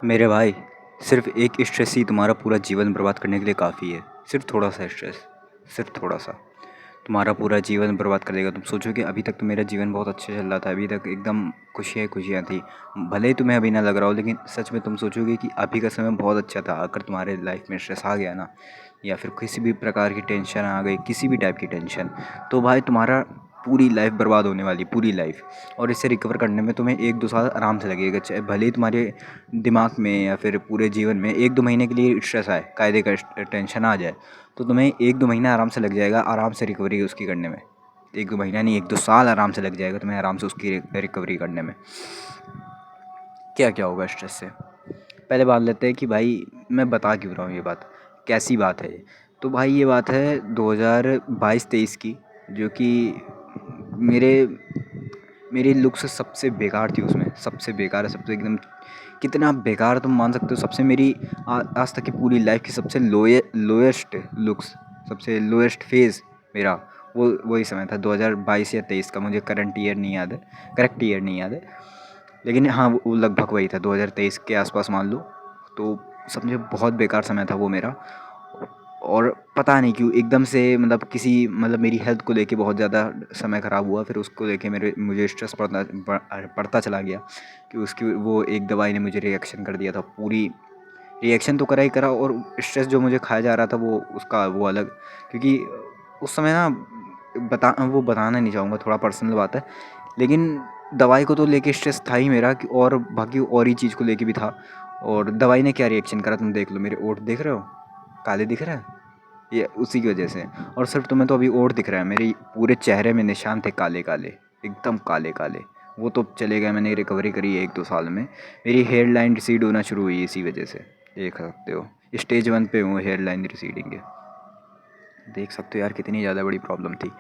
मेरे भाई, सिर्फ एक स्ट्रेस ही तुम्हारा पूरा जीवन बर्बाद करने के लिए काफ़ी है। सिर्फ थोड़ा सा स्ट्रेस, सिर्फ थोड़ा सा तुम्हारा पूरा जीवन बर्बाद कर देगा। तुम सोचोगे अभी तक तो मेरा जीवन बहुत अच्छा चल रहा था, अभी तक एकदम खुशियाँ खुशियाँ थी। भले ही तुम्हें अभी ना लग रहा हो, लेकिन सच में तुम सोचोगे कि अभी का समय बहुत अच्छा था। अगर तुम्हारे लाइफ में स्ट्रेस आ गया ना, या फिर किसी भी प्रकार की टेंशन आ गई, किसी भी टाइप की टेंशन, तो भाई तुम्हारा पूरी लाइफ बर्बाद होने वाली, पूरी लाइफ। और इससे रिकवर करने में तुम्हें 1-2 साल आराम से लगेगा। चाहे भले ही तुम्हारे दिमाग में या फिर पूरे जीवन में 1-2 महीने के लिए स्ट्रेस आए, कायदे का टेंशन आ जाए, तो तुम्हें 1-2 महीना आराम से लग जाएगा, आराम से रिकवरी उसकी करने में। 1-2 महीना नहीं, 1-2 साल आराम से लग जाएगा तुम्हें आराम से उसकी रिकवरी करने में। क्या क्या होगा स्ट्रेस से, पहले बात लेते हैं कि भाई मैं बता क्यों रहा हूँ ये बात, कैसी बात है ये। तो भाई ये बात है 2022-23 की, जो कि मेरे मेरी लुक्स सबसे बेकार थी उसमें। सबसे बेकार है, सबसे एकदम, कितना बेकार तुम मान सकते हो। सबसे मेरी आज तक की पूरी लाइफ की सबसे लोएस्ट लुक्स, सबसे लोएस्ट फेज़ मेरा वो वही समय था 2022 या 23 का। मुझे करंट ईयर नहीं याद है, करेक्ट ईयर नहीं याद है, लेकिन हाँ वो लगभग वही था 2023 के आसपास मान लो। तो समझे बहुत बेकार समय था वो मेरा। और पता नहीं क्यों एकदम से मतलब किसी मतलब मेरी हेल्थ को लेके बहुत ज़्यादा समय ख़राब हुआ। फिर उसको लेके मुझे स्ट्रेस पड़ता चला गया कि उसकी वो एक दवाई ने मुझे रिएक्शन कर दिया था। पूरी रिएक्शन तो करा ही करा, और स्ट्रेस जो मुझे खाया जा रहा था वो उसका वो अलग। क्योंकि उस समय ना वो बताना नहीं चाहूँगा, थोड़ा पर्सनल बात है, लेकिन दवाई को तो लेके स्ट्रेस था ही मेरा और बाकी और ही चीज़ को लेके भी था। और दवाई ने क्या रिएक्शन करा तुम देख लो, मेरे ओंठ देख रहे हो, काले दिख रहे हैं, ये उसी की वजह से। और सिर्फ तुम्हें तो अभी ओंठ दिख रहा है, मेरे पूरे चेहरे में निशान थे काले काले, एकदम काले काले। वो तो चले गए, मैंने रिकवरी करी है 1-2 साल में। मेरी हेयर लाइन रिसीड होना शुरू हुई इसी वजह से, देख सकते हो। स्टेज 1 पे हूँ हेयर लाइन रिसीडिंग के, देख सकते हो यार कितनी ज़्यादा बड़ी प्रॉब्लम थी।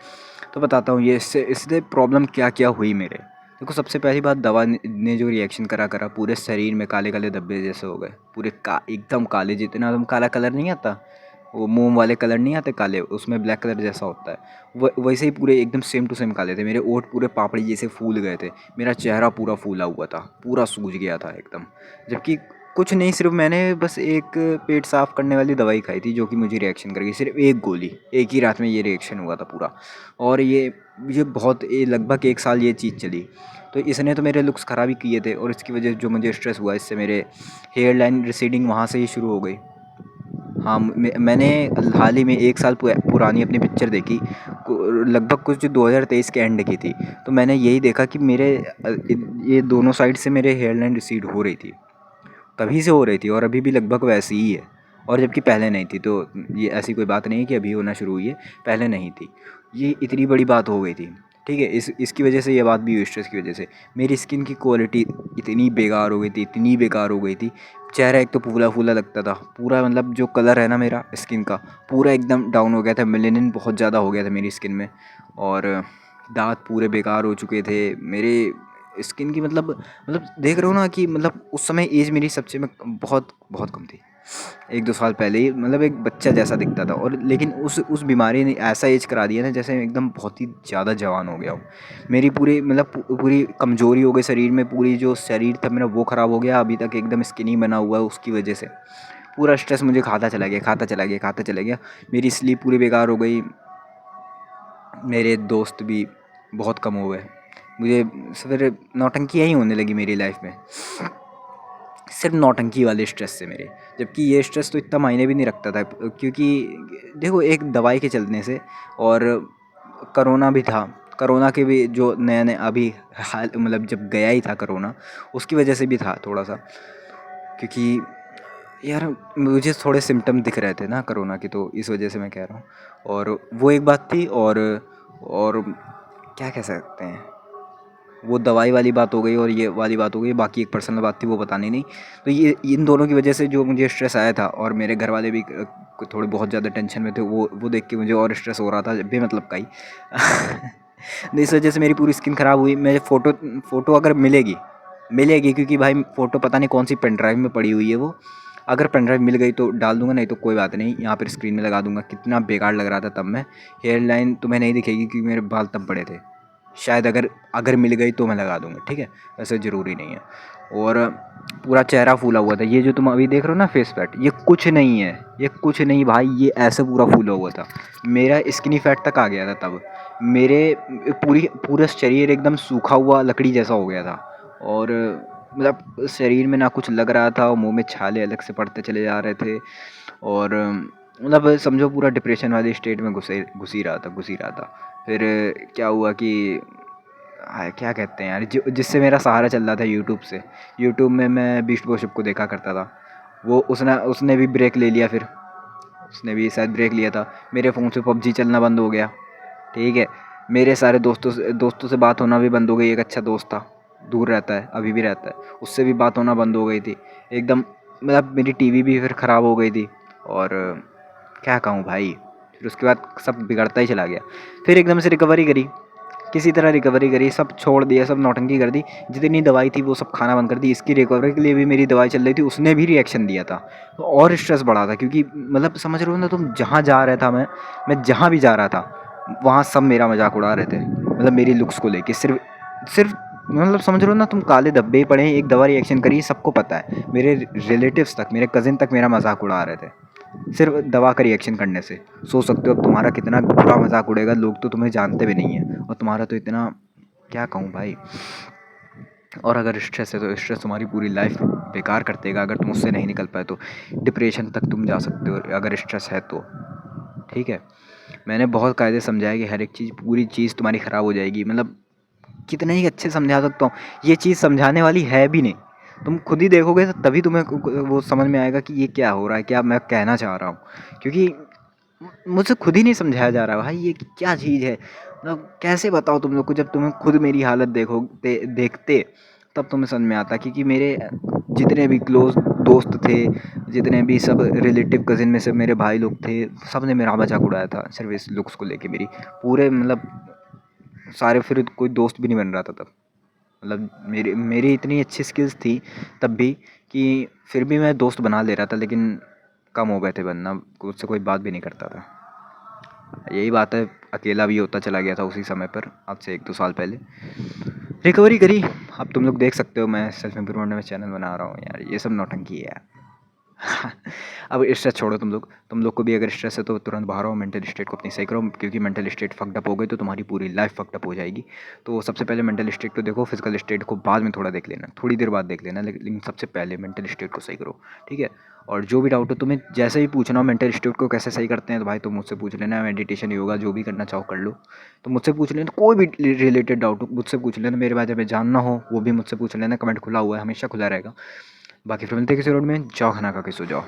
तो बताता हूँ ये इससे प्रॉब्लम क्या क्या हुई मेरे। देखो सबसे पहली बात, दवा ने जो रिएक्शन करा करा पूरे शरीर में काले काले धब्बे जैसे हो गए, पूरे एकदम काले। जितना तुम काला कलर नहीं आता, वो मोम वाले कलर नहीं आते काले, उसमें ब्लैक कलर जैसा होता है, वैसे ही पूरे एकदम सेम टू सेम काले थे मेरे ओंठ। पूरे पापड़ी जैसे फूल गए थे, मेरा चेहरा पूरा फूला हुआ था, पूरा सूज गया था एकदम। जबकि कुछ नहीं, सिर्फ मैंने बस एक पेट साफ़ करने वाली दवाई खाई थी जो कि मुझे रिएक्शन कर गई। सिर्फ एक गोली, एक ही रात में ये रिएक्शन हुआ था पूरा। और ये बहुत लगभग 1 साल ये चीज़ चली। तो इसने तो मेरे लुक्स ख़राब ही किए थे, और इसकी वजह जो मुझे स्ट्रेस हुआ, इससे मेरे हेयर लाइन रिसीडिंग वहाँ से ही शुरू हो गई। हाँ, मैंने हाल ही में 1 साल पुरानी अपनी पिक्चर देखी, लगभग कुछ 2023 के एंड की थी। तो मैंने यही देखा कि मेरे ये दोनों साइड से मेरे हेयर लाइन रिसीड हो रही थी, तभी से हो रही थी, और अभी भी लगभग वैसी ही है। और जबकि पहले नहीं थी, तो ये ऐसी कोई बात नहीं है कि अभी होना शुरू हुई है, पहले नहीं थी। ये इतनी बड़ी बात हो गई थी, ठीक है। इसकी वजह से ये बात भी हुई, स्ट्रेस की वजह से मेरी स्किन की क्वालिटी इतनी बेकार हो गई थी, इतनी बेकार हो गई थी। चेहरा एक तो फूला फूला लगता था पूरा, मतलब जो कलर है ना मेरा स्किन का, पूरा एकदम डाउन हो गया था। मेलेनिन बहुत ज़्यादा हो गया था मेरी स्किन में, और दांत पूरे बेकार हो चुके थे मेरे स्किन की। मतलब देख रहे हो ना कि मतलब उस समय एज मेरी सबसे में बहुत बहुत कम थी। 1-2 साल पहले ही मतलब एक बच्चा जैसा दिखता था, और लेकिन उस बीमारी ने ऐसा एज करा दिया ना जैसे एकदम बहुत ही ज़्यादा जवान हो गया हूँ। मेरी पूरी मतलब पूरी कमज़ोरी हो गई शरीर में, पूरी जो शरीर था मेरा वो ख़राब हो गया। अभी तक एकदम स्किनी बना हुआ है उसकी वजह से। पूरा स्ट्रेस मुझे खाता चला गया, खाता चला गया, खाता चला गया। मेरी स्लीप पूरी बेकार हो गई, मेरे दोस्त भी बहुत कम हो गए। मुझे फिर नौटंकियाँ ही होने लगी मेरी लाइफ में, सिर्फ नौटंकी वाले स्ट्रेस से मेरे। जबकि ये स्ट्रेस तो इतना मायने भी नहीं रखता था, क्योंकि देखो एक दवाई के चलने से, और करोना भी था। करोना के भी जो नया नया अभी हाल मतलब जब गया ही था करोना, उसकी वजह से भी था थोड़ा सा। क्योंकि यार मुझे थोड़े सिम्टम दिख रहे थे ना करोना के, तो इस वजह से मैं कह रहा हूँ। और वो एक बात थी, और क्या कह सकते हैं, वो दवाई वाली बात हो गई और ये वाली बात हो गई। बाकी एक पर्सनल बात थी वो बतानी नहीं। तो ये इन दोनों की वजह से जो मुझे स्ट्रेस आया था, और मेरे घर वाले भी थोड़े बहुत ज़्यादा टेंशन में थे, वो देख के मुझे और स्ट्रेस हो रहा था बेमतलब का ही। तो इस वजह से मेरी पूरी स्किन ख़राब हुई। मेरे फ़ोटो अगर मिलेगी मिलेगी, क्योंकि भाई फ़ोटो पता नहीं कौन सी पेन ड्राइव में पड़ी हुई है वो। अगर पेन ड्राइव मिल गई तो डाल दूंगा, नहीं तो कोई बात नहीं, यहाँ पर स्क्रीन में लगा दूंगा। कितना बेकार लग रहा था तब मैं। हेयर लाइन तुम्हें नहीं दिखेगी क्योंकि मेरे बाल तब बड़े थे। शायद अगर अगर मिल गई तो मैं लगा दूंगा, ठीक है, वैसे ज़रूरी नहीं है। और पूरा चेहरा फूला हुआ था। ये जो तुम अभी देख रहे हो ना फेस फैट, ये कुछ नहीं है, ये कुछ नहीं भाई, ये ऐसे पूरा फूला हुआ था। मेरा स्किनी फैट तक आ गया था तब। मेरे पूरा शरीर एकदम सूखा हुआ लकड़ी जैसा हो गया था। और मतलब शरीर में ना कुछ लग रहा था और मुँह में छाले अलग से पड़ते चले जा रहे थे। और मतलब समझो पूरा डिप्रेशन वाली स्टेट में घुस ही रहा था। फिर क्या हुआ कि क्या कहते हैं यार, जिससे मेरा सहारा चल रहा था यूट्यूब से। यूट्यूब में मैं बीस्ट वर्शिप को देखा करता था। वो उसने भी ब्रेक ले लिया। फिर उसने भी शायद ब्रेक लिया था। मेरे फ़ोन से पबजी चलना बंद हो गया। ठीक है, मेरे सारे दोस्तों से बात होना भी बंद हो गई। एक अच्छा दोस्त था, दूर रहता है, अभी भी रहता है, उससे भी बात होना बंद हो गई थी एकदम। मतलब मेरी टीवी भी फिर ख़राब हो गई थी। और क्या कहूँ भाई, फिर उसके बाद सब बिगड़ता ही चला गया। फिर एकदम से रिकवरी करी, किसी तरह रिकवरी करी, सब छोड़ दिया, सब नौटंकी कर दी। जितनी दवाई थी वो सब खाना बंद कर दी। इसकी रिकवरी के लिए भी मेरी दवाई चल रही थी, उसने भी रिएक्शन दिया था। तो और स्ट्रेस बढ़ा था, क्योंकि मतलब समझ रहे हो ना तुम, जहाँ जा रहा था मैं जहाँ भी जा रहा था वहाँ सब मेरा मजाक उड़ा रहे थे। मतलब मेरी लुक्स को लेके सिर्फ सिर्फ मतलब समझ रहे हो ना तुम, काले धब्बे ही पड़े हैं, एक दवा रिएक्शन करी, सबको पता है। मेरे रिलेटिव्स तक, मेरे कज़िन तक मेरा मजाक उड़ा रहे थे सिर्फ दवा का रिएक्शन करने से। सोच सकते हो अब तुम्हारा कितना बुरा मजाक उड़ेगा। लोग तो तुम्हें जानते भी नहीं हैं और तुम्हारा तो इतना, क्या कहूँ भाई। और अगर स्ट्रेस है तो स्ट्रेस तुम्हारी पूरी लाइफ बेकार कर देगा। अगर तुम उससे नहीं निकल पाए तो डिप्रेशन तक तुम जा सकते हो अगर स्ट्रेस है तो। ठीक है, मैंने बहुत कायदे समझाया कि हर एक चीज़, पूरी चीज़ तुम्हारी ख़राब हो जाएगी। मतलब कितने ही अच्छे समझा सकता हूँ, ये चीज़ समझाने वाली है भी नहीं। तुम खुद ही देखोगे तो तभी तुम्हें वो समझ में आएगा कि ये क्या हो रहा है, क्या मैं कहना चाह रहा हूँ। क्योंकि मुझसे खुद ही नहीं समझाया जा रहा भाई, ये क्या चीज़ है। मतलब कैसे बताओ तुम लोग को, जब तुम्हें खुद मेरी हालत देखते तब तुम्हें समझ में आता। क्योंकि मेरे जितने भी क्लोज दोस्त थे, जितने भी सब रिलेटिव कज़िन में से मेरे भाई लोग थे, सब ने मेरा मजाक उड़ाया था सिर्फ इस लुक्स को लेके मेरी। पूरे मतलब सारे, फिर कोई दोस्त भी नहीं बन रहा था तब। मतलब मेरी इतनी अच्छी स्किल्स थी तब भी कि फिर भी मैं दोस्त बना ले रहा था, लेकिन कम हो गए थे बनना, उससे कोई बात भी नहीं करता था। यही बात है, अकेला भी होता चला गया था उसी समय पर, आज से 1-2 साल पहले। रिकवरी करी। अब तुम लोग देख सकते हो मैं सेल्फ इम्प्रूवमेंट में चैनल बना रहा हूँ यार, ये सब नौटंकी है यार। अब स्ट्रेस छोड़ो, तुम लोग को भी अगर स्ट्रेस है तो तुरंत बाहर आओ, मेंटल स्टेट को अपनी सही करो। क्योंकि मेंटल स्टेट फक्ड अप हो गई तो तुम्हारी पूरी लाइफ फक्ड अप हो जाएगी। तो सबसे पहले मेंटल स्टेट को देखो, फिजिकल स्टेट को बाद में थोड़ा देख लेना, थोड़ी देर बाद देख लेना, लेकिन सबसे पहले मेंटल स्टेट को सही करो। ठीक है, और जो भी डाउट हो तुम्हें, जैसे भी पूछना हो मेंटल स्टेट को कैसे सही करते हैं, तो भाई तुम मुझसे पूछ लेना। मेडिटेशन, योगा, जो भी करना चाहो कर लो, तो मुझसे पूछ लेना। कोई भी रिलेटेड डाउट हो मुझसे पूछ लेना, मेरे बारे में जानना हो वो भी मुझसे पूछ लेना। कमेंट खुला हुआ है, हमेशा खुला रहेगा। बाकी फिर मिलते हैं किसी रोड में। जाओ खाना खा के सो जाओ।